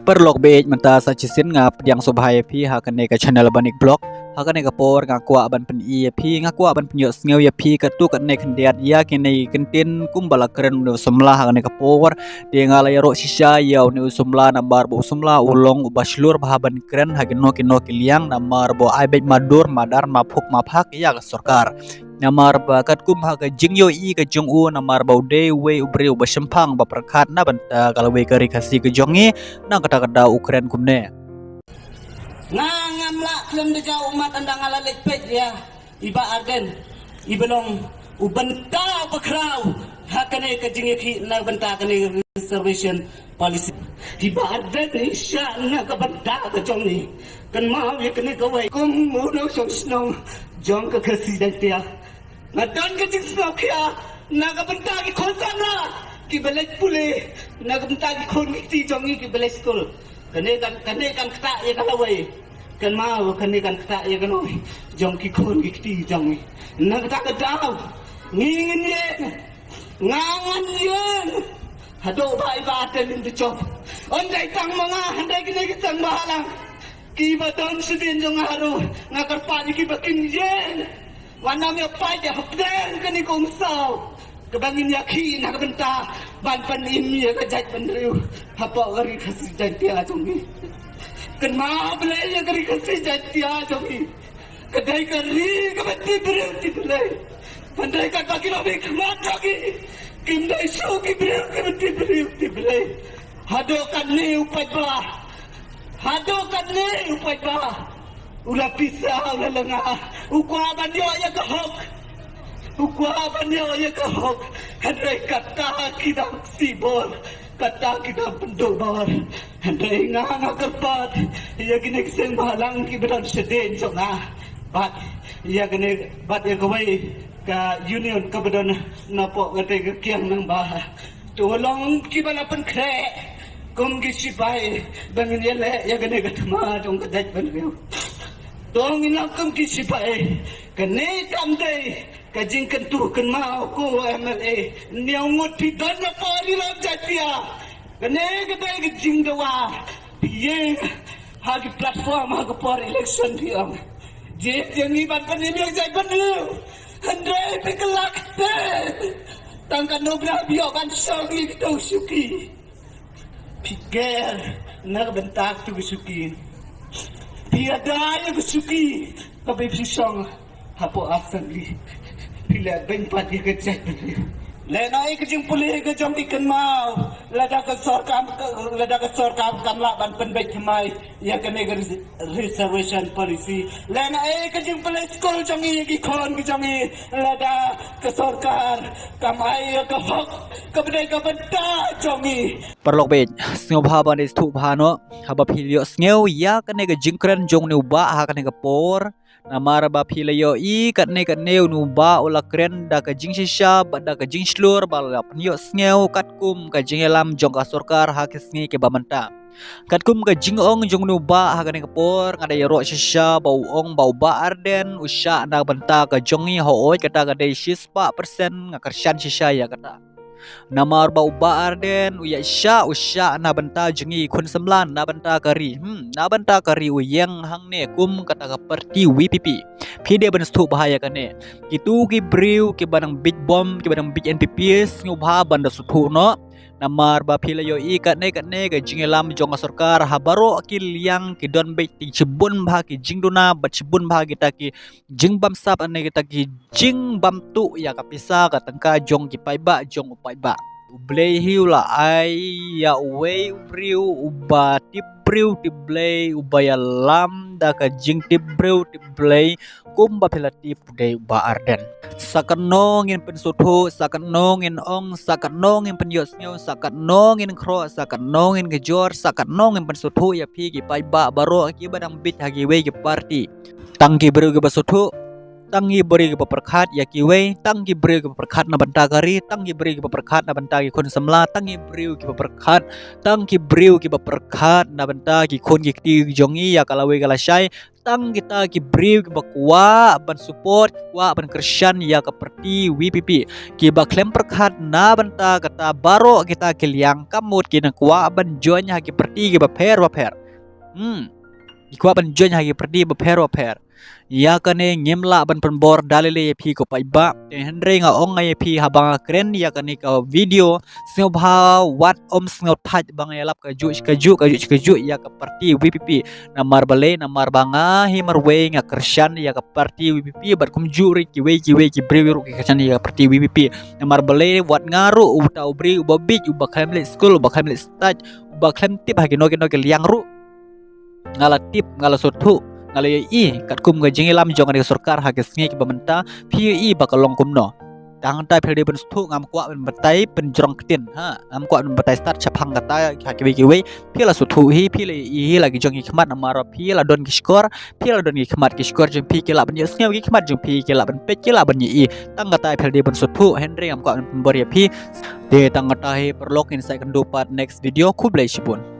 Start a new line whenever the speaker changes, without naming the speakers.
Perlok be menta sa chisin ngap yang sobhai phi hakane ka channel banik blog hakane ka por ngakwa ban pen I phi ngakwa ban penyo sngew ya phi ka tu kan ne khandiat ya kene kentin kumbala keren no somla hakane ka por de ngala ya ro shisha ya ne somla nambar bo somla ulong ubashlur bahaban keren hagino kino kiliang namar bo aibet madur madar maphuk maphak ya ka sarkar namar ba kat kum ha ka jingyo I ka jongu namar ba de we ubre ubashempang ba perkat na banta kalau we kari kasi ka jongi nang kata-kata Ukraine kumne.
Ngamla klem de jau umat andang ala lekpet ya iba arden ibelong ubenta bakrau hakane ka jingeki na benta kane reservation policy iba arden isya na ka benta ka jongi kan mau ya kane ka wai kum muno song snow jong ka kasi dia ngadan ka jing snow kya na ka benta ki khosana ki belek pule na ka benta ki khon ki jongi ki belek school kane kan kata ya kalawai kan mau kane kan kata ya kan oi jong ki khon ki jongi na kata ka daw ngingin ye ngangan ye hado bai ba ten in the job ondai tang mga handai kine ki tang bahalang ki ba don sidin jong haru ngakar pa ki ba kin ye wanam ya pa ya hapden kani kong sao kebangin yakin nak benta ban pan imi ya kajat penriu apa gari kasih jantia jongi kan ma bele ya gari kasih jantia jongi kedai kari kebati beriu tibele pandai kan bagi lobi kemat jongi kindai su ki beriu kebati beriu tibele hado kan ni upai bah hado kan ni upai bah ulah pisah ulah lengah ukwa bandio ya kehok ukwa bandio ya kehok handai kata kita sibol kata kita pendobor handai nganga kerpat ya gini keseng malang ki beran sedin jonga bat ya gini bat ya kawai ka union ka beran napok ngate ke kiang nang bah tolong ki balapan kre kum ki sipai bangin ya le ya gini katma jong kadaj banriu dong inakam ki sipai kane kamdai kajing kentu kan mau ko MLA niaw ngot pidan na pari lang jatia kane kadai kajing dawa piye hagi platform hagi por election diam je yang iban panim yang jai banu handai pikelak te tangkan nobra bio kan songi kita suki pikir nak bentak tu suki tiada yang suki tapi pisong hapo assembly bila bempat dia kecek lena ai kejing pulih ke jom ikan mau lada ke sorkam kamla ban penbet mai ya kene reservation policy lena ai kejing pulih skol jongi ki khon ki jongi lada ke sorkar kamai ke hok ke bedai ke benta jongi
Perlok be sngew bhaban is thu bhano haba philio sngew ya kane ka jingkren jong ne ba ha kane ka por namar ba philayo I katne nu ba ola kren da ka jing shisha ba da ka jing slur ba la pnyo sngew katkum ka jingelam jong ka sorkar ha kisngi ke bamanta katkum ka jingong jong nu ba ha kane ka por ngada ya ro shisha bau ong bau ba arden usha na banta ka jongi ho oi kata ka dei 6% ngakershan shisha ya kata namar bau ba arden uya sha usha na banta jengi kun semlan na banta kari uyang hang ne kum kata ka parti WPP phide ban stu bahaya kane kitu ki briu ki banang big bomb ki banang big NPP ngubha banda suthu no namar ba philayo I katne ka jingelam jong sarkar habaro ki liang ki don be ti chibun bha ki jingduna ba chibun bha kita ki jingbam sap ane kita ki jingbam tu ya kapisa ka tangka jong ki paiba jong upaiba ublei hiula ai ya we briu uba ti briu ti blei ubaya lam da ka jing ti briu ti blei kumba philati pudei uba arden sakanongin pensuthu sakanongin ong sakanongin penyos nyo sakanongin kro sakanongin kejor sakanongin pensuthu ya phi ki paiba baro ki badang bit hagi we ki party tangki briu ki basuthu tangi beri ke perkat ya kiwe tangi beri ke perkat na banta kari tangi beri ke perkat na banta ki kun semla tangi beri ke perkat tangi beri ke perkat na banta ki kun ki ti jongi ya kalawe kalasai tang kita ki beri bakwa ban support wa ban Christian ya seperti WPP ki ba klaim perkat na banta kata baro kita kiliang kamut ki na kwa ban join ha ki perti ki ba pair Ikwa ban join hagi perdi beper ya kane ngemla ban penbor dalile pi ko paiba henre nga ong nga pi habang kren ya kane ka video snobha wat sngo taj bang yalap ka ju ya ka parti WPP namar bale namar banga himarwe nga Christian ya ka parti WPP bar kum juri ki brewiru ki Christian ya ka parti WPP namar bale wat ngaru uta ubri ubabik ubakhamle school ubakhamle staj ubakhem tip hagi no liang ru ngala tip ngala sotu ngala kat kum ga jingilam jong ani sarkar ha gesnge ki bamenta PI bakalong kumno tang tai phede ben stu ngam kwa ben batai penjrong ketin ngam kwa ben batai start chapang kata ha kiwe pila sotu hi pila i lagi jong ki khmat amara pila don ki skor jong pi ki la ben yesnge ki khmat jong pi ki la ben pet ki la ben i tang kata phede ben sotu henry ngam kwa ben bor ya pi de tang kata hi perlok inside kendupat next video ku blai sibun